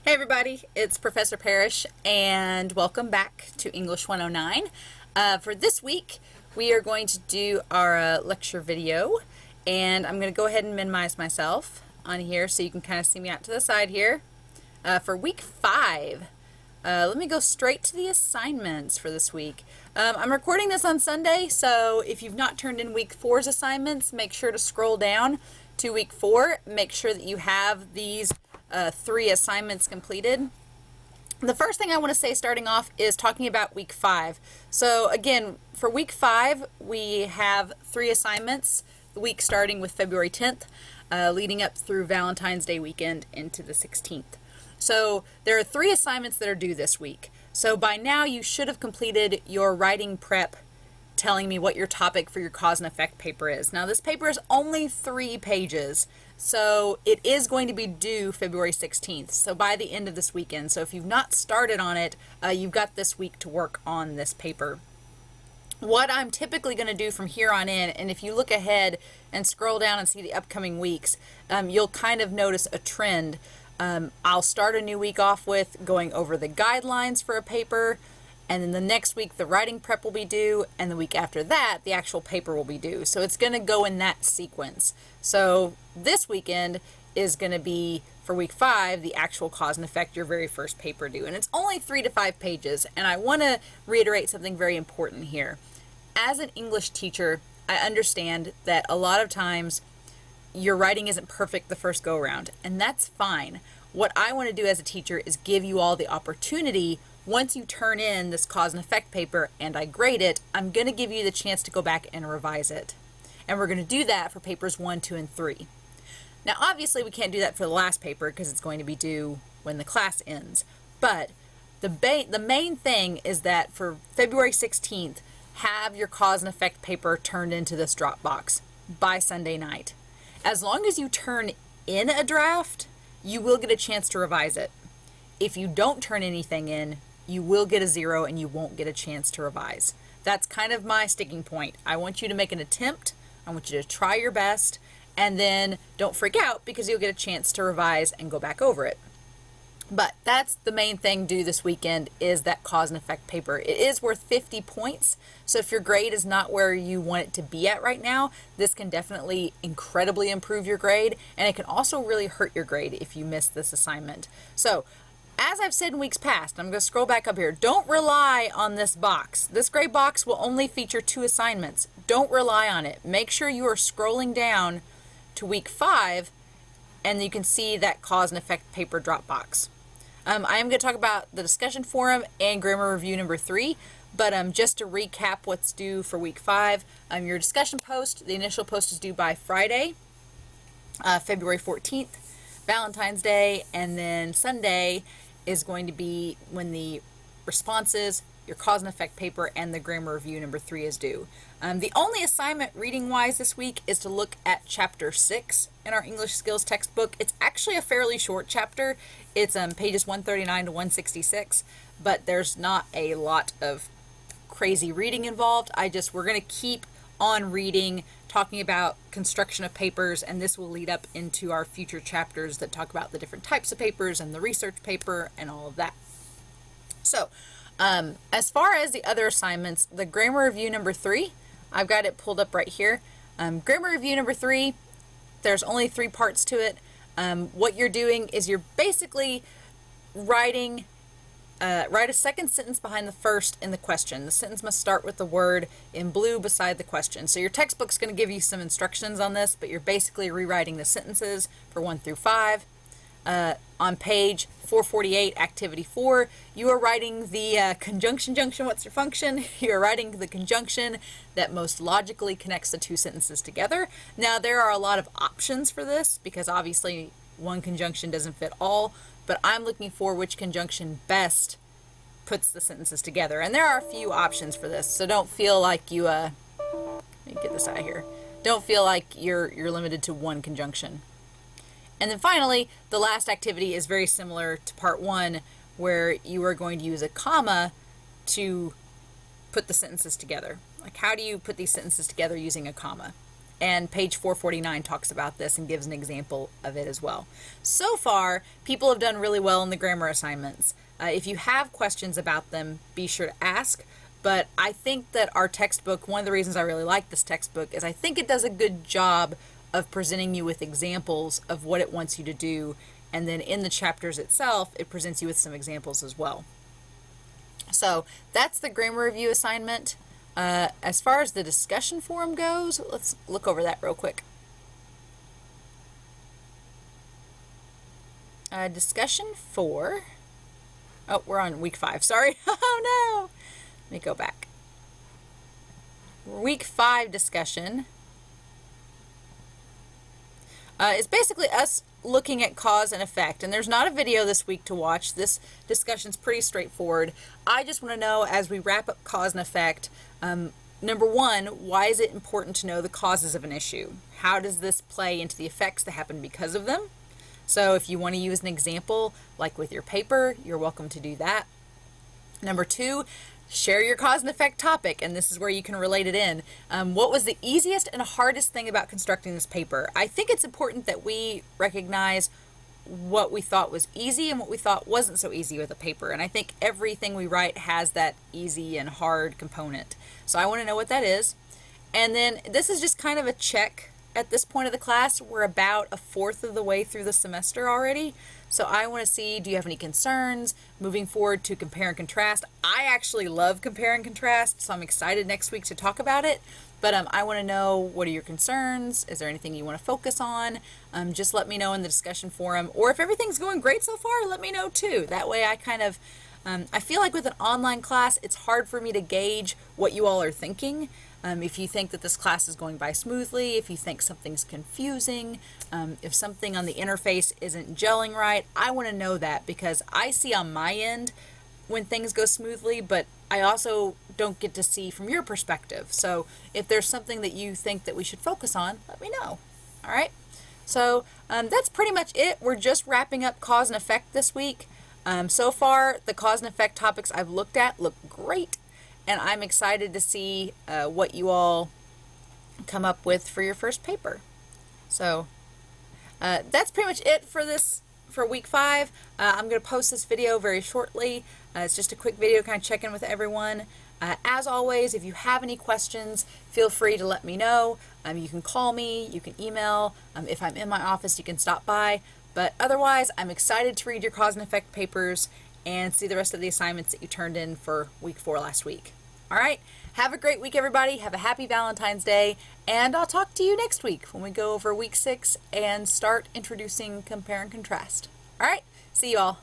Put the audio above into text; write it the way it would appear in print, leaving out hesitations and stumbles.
Hey everybody, it's Professor Parish and welcome back to English 109. For this week we are going to do our lecture video, and I'm going to go ahead and minimize myself on here so you can kind of see me out to the side here. For week 5, let me go straight to the assignments for this week. I'm recording this on Sunday, so if you've not turned in week 4's assignments, make sure to scroll down to week 4. Make sure that you have these 3 assignments completed. The first thing I want to say starting off is talking about week 5. So again, for week 5 we have 3 assignments, the week starting with February 10th, leading up through Valentine's Day weekend into the 16th. So there are 3 assignments that are due this week. So by now you should have completed your writing prep telling me what your topic for your cause and effect paper is. Now this paper is only 3 pages, so it is going to be due February 16th, so by the end of this weekend. So if you've not started on it, you've got this week to work on this paper. What I'm typically going to do from here on in, and if you look ahead and scroll down and see the upcoming weeks, you'll kind of notice a trend. I'll start a new week off with going over the guidelines for a paper, and then the next week the writing prep will be due, and the week after that the actual paper will be due. So it's going to go in that sequence. So this weekend is going to be, for week 5, the actual cause and effect, your very first paper due. And it's only 3 to 5 pages, and I want to reiterate something very important here. As an English teacher, I understand that a lot of times your writing isn't perfect the first go around, and that's fine. What I want to do as a teacher is give you all the opportunity. Once you turn in this cause and effect paper and I grade it, I'm going to give you the chance to go back and revise it. And we're going to do that for papers 1, 2, and 3. Now obviously we can't do that for the last paper because it's going to be due when the class ends. But the main thing is that for February 16th, have your cause and effect paper turned into this Dropbox by Sunday night. As long as you turn in a draft, you will get a chance to revise it. If you don't turn anything in, you will get a 0 and you won't get a chance to revise. That's kind of my sticking point. I want you to make an attempt. I want you to try your best, and then don't freak out because you'll get a chance to revise and go back over it. But that's the main thing due this weekend, is that cause and effect paper. It is worth 50 points. So if your grade is not where you want it to be at right now, this can definitely incredibly improve your grade, and it can also really hurt your grade if you miss this assignment. So as I've said in weeks past, I'm going to scroll back up here. Don't rely on this box. This gray box will only feature 2 assignments. Don't rely on it. Make sure you are scrolling down to week 5 and you can see that cause and effect paper drop box. I am going to talk about the discussion forum and grammar review number 3, but just to recap what's due for week 5, your discussion post, the initial post is due by Friday, February 14th, Valentine's Day, and then Sunday is going to be when the responses, your cause and effect paper, and the grammar review number 3 is due. The only assignment reading-wise this week is to look at chapter 6 in our English skills textbook. It's actually a fairly short chapter. It's pages 139 to 166, but there's not a lot of crazy reading involved. We're going to keep on reading, talking about construction of papers, and this will lead up into our future chapters that talk about the different types of papers and the research paper and all of that. So as far as the other assignments, the grammar review number 3, I've got it pulled up right here. Grammar review number 3, there's only 3 parts to it. What you're doing is you're basically write a second sentence behind the first in the question. The sentence must start with the word in blue beside the question. So your textbook's going to give you some instructions on this, but you're basically rewriting the sentences for 1 through 5. On page 448, activity 4, you are writing the conjunction junction, what's your function? You're writing the conjunction that most logically connects the 2 sentences together. Now there are a lot of options for this because obviously one conjunction doesn't fit all, but I'm looking for which conjunction best puts the sentences together. And there are a few options for this, so don't feel like you, let me get this out of here. Don't feel like you're limited to one conjunction. And then finally, the last activity is very similar to part 1, where you are going to use a comma to put the sentences together. Like, how do you put these sentences together using a comma? And page 449 talks about this and gives an example of it as well. So far, people have done really well in the grammar assignments. If you have questions about them, be sure to ask. But I think that our textbook, one of the reasons I really like this textbook is I think it does a good job of presenting you with examples of what it wants you to do. And then in the chapters itself, it presents you with some examples as well. So that's the grammar review assignment. As far as the discussion forum goes, let's look over that real quick. Discussion 4. Oh, we're on week 5. Sorry. Oh no. Let me go back. Week 5 discussion is basically us looking at cause and effect. And there's not a video this week to watch. This discussion's pretty straightforward. I just want to know, as we wrap up cause and effect, number one, why is it important to know the causes of an issue? How does this play into the effects that happen because of them? So if you want to use an example, like with your paper, you're welcome to do that. Number 2, share your cause and effect topic, and this is where you can relate it in. What was the easiest and hardest thing about constructing this paper? I think it's important that we recognize what we thought was easy and what we thought wasn't so easy with a paper. And I think everything we write has that easy and hard component. So I want to know what that is. And then this is just kind of a check at this point of the class. We're about a fourth of the way through the semester already. So I want to see, do you have any concerns moving forward to compare and contrast? I actually love compare and contrast, so I'm excited next week to talk about it. But I want to know, what are your concerns? Is there anything you want to focus on? Just let me know in the discussion forum. Or if everything's going great so far, let me know too. That way I kind of, I feel like with an online class, it's hard for me to gauge what you all are thinking. If you think that this class is going by smoothly, if you think something's confusing, if something on the interface isn't gelling right, I want to know that, because I see on my end when things go smoothly, but I also don't get to see from your perspective. So if there's something that you think that we should focus on, let me know. All right. So that's pretty much it. We're just wrapping up cause and effect this week. So far, the cause and effect topics I've looked at look great, and I'm excited to see what you all come up with for your first paper. So that's pretty much it for week 5. I'm going to post this video very shortly. It's just a quick video kind of check in with everyone. As always, if you have any questions, feel free to let me know. You can call me, you can email. If I'm in my office, you can stop by. But otherwise, I'm excited to read your cause and effect papers and see the rest of the assignments that you turned in for week 4 last week. All right, have a great week, everybody. Have a happy Valentine's Day, and I'll talk to you next week when we go over week 6 and start introducing compare and contrast. All right, see you all.